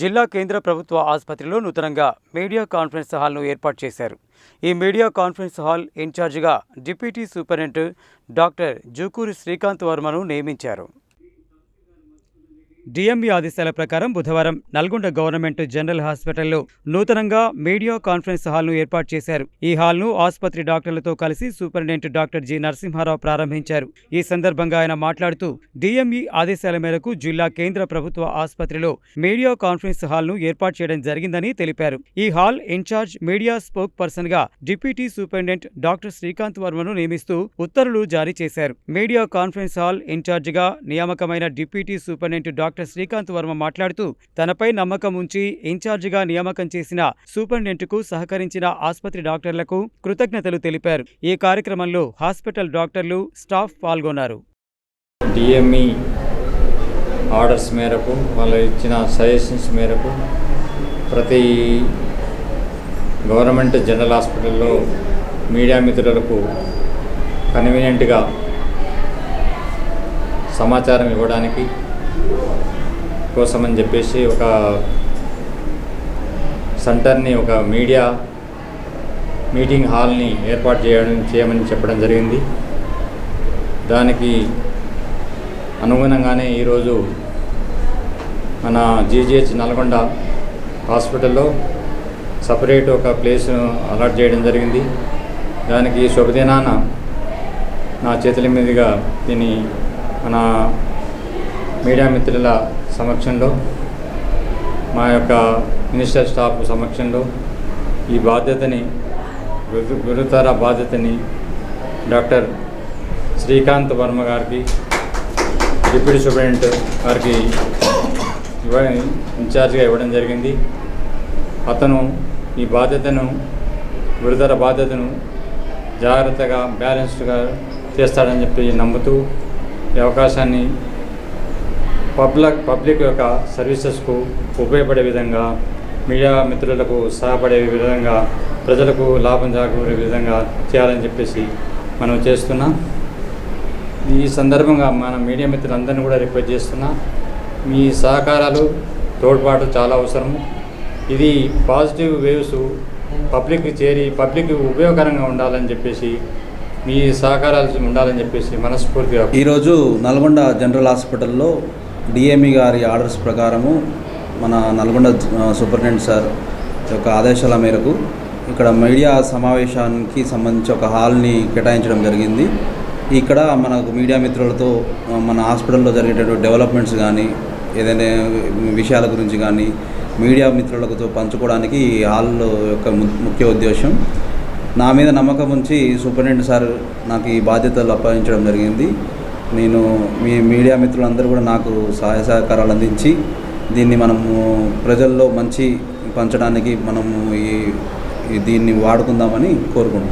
జిల్లా కేంద్ర ప్రభుత్వ ఆసుపత్రిలో నూతనంగా మీడియా కాన్ఫరెన్స్ హాల్ను ఏర్పాటు చేశారు. ఈ మీడియా కాన్ఫరెన్స్ హాల్ ఇన్ఛార్జిగా deputy superintendent doctor Jukuri Srikanth వర్మను నియమించారు. డిఎంఈ ఆదేశాల ప్రకారం బుధవారం నల్గొండ గవర్నమెంట్ జనరల్ హాస్పిటల్లో నూతనంగా మీడియా కాన్ఫరెన్స్ హాల్ను ఏర్పాటు చేశారు. ఈ హాల్ను ఆసుపత్రి డాక్టర్లతో కలిసి సూపరింటెండెంట్ డాక్టర్ జి నరసింహారావు ప్రారంభించారు. ఈ సందర్భంగా ఆయన మాట్లాడుతూ డిఎంఈ ఆదేశాల మేరకు జిల్లా కేంద్ర ప్రభుత్వ ఆసుపత్రిలో మీడియా కాన్ఫరెన్స్ హాల్ను ఏర్పాటు చేయడం జరిగిందని తెలిపారు. ఈ hall incharge media spokesperson గా డిప్యూటీ సూపరింటెండెంట్ డాక్టర్ శ్రీకాంత్ వర్మను నియమిస్తూ ఉత్తర్వులు జారీ చేశారు. మీడియా కాన్ఫరెన్స్ హాల్ ఇన్ఛార్జిగా నియామకమైన deputy superintendent doctor Srikanth Varma మాట్లాడుతూ తనపై నమ్మకం ఉంచి ఇన్ఛార్జిగా నియామకం చేసిన సూపరింటెండెంట్కు సహకరించిన ఆసుపత్రి డాక్టర్లకు కృతజ్ఞతలు తెలిపారు. ఈ కార్యక్రమంలో హాస్పిటల్ డాక్టర్లు, స్టాఫ్ పాల్గొన్నారు. డిఎంఈ ఆర్డర్స్ మేరకు, వాళ్ళు ఇచ్చిన సజెషన్స్ మేరకు ప్రతి గవర్నమెంట్ జనరల్ హాస్పిటల్లో మీడియా మిత్రులకు కన్వీనియంట్గా సమాచారం ఇవ్వడానికి కోసమని చెప్పేసి ఒక సెంటర్ని, ఒక మీడియా మీటింగ్ హాల్ని ఏర్పాటు చేయమని చెప్పడం జరిగింది. దానికి అనుగుణంగానే ఈరోజు మన జీజీహెచ్ నల్గొండ హాస్పిటల్లో సపరేట్ ఒక ప్లేస్ అలాట్ చేయడం జరిగింది. దానికి శుభదినాన నా చేతుల మీదుగా దీన్ని మన మీడియా మిత్రుల సమక్షంలో, మా యొక్క మినిస్టర్ స్టాఫ్ సమక్షంలో ఈ బాధ్యతని, గురుతర బాధ్యతని డాక్టర్ శ్రీకాంత్ వర్మ గారికి, డిప్యూటీ సూపరింటెండెంట్ గారికి ఇన్ఛార్జ్గా ఇవ్వడం జరిగింది. అతను ఈ బాధ్యతను, గురుతర బాధ్యతను జాగ్రత్తగా, బ్యాలెన్స్డ్గా చేస్తాడని చెప్పి నమ్ముతూ ఈ అవకాశాన్ని పబ్లిక్ యొక్క సర్వీసెస్కు ఉపయోగపడే విధంగా, మీడియా మిత్రులకు సహాయపడే విధంగా, ప్రజలకు లాభం చేకూరే విధంగా చేయాలని చెప్పేసి మనం చేస్తున్నాం. ఈ సందర్భంగా మన మీడియా మిత్రులందరినీ కూడా రిక్వెస్ట్ చేస్తున్నా, మీ సహకారాలు, తోడ్పాటు చాలా అవసరము. ఇది పాజిటివ్ వేవ్స్ పబ్లిక్కి చేరి పబ్లిక్ ఉపయోగకరంగా ఉండాలని చెప్పేసి, మీ సహకారాలు ఉండాలని చెప్పేసి మనస్ఫూర్తిగా ఈరోజు నల్గొండ జనరల్ హాస్పిటల్లో డిఎంఈ గారి ఆర్డర్స్ ప్రకారము మన నల్గొండ సూపరింటెండెంట్ సార్ యొక్క ఆదేశాల మేరకు ఇక్కడ మీడియా సమావేశానికి సంబంధించి ఒక హాల్ని కేటాయించడం జరిగింది. ఇక్కడ మనకు మీడియా మిత్రులతో మన హాస్పిటల్లో జరిగేటటువంటి డెవలప్మెంట్స్ కానీ, ఏదైనా విషయాల గురించి కానీ మీడియా మిత్రులతో పంచుకోవడానికి ఈ హాల్ యొక్క ముఖ్య ఉద్దేశం. నా మీద నమ్మకం ఉంచి సూపరింటెండెంట్ సార్ నాకు ఈ బాధ్యతలు అప్పగించడం జరిగింది. నేను మీ మీడియా మిత్రులందరూ కూడా నాకు సహాయ సహకారాలు అందించి దీన్ని మనము ప్రజల్లో మంచి పంచడానికి మనము దీన్ని వాడుకుందామని కోరుకుంటున్నాను.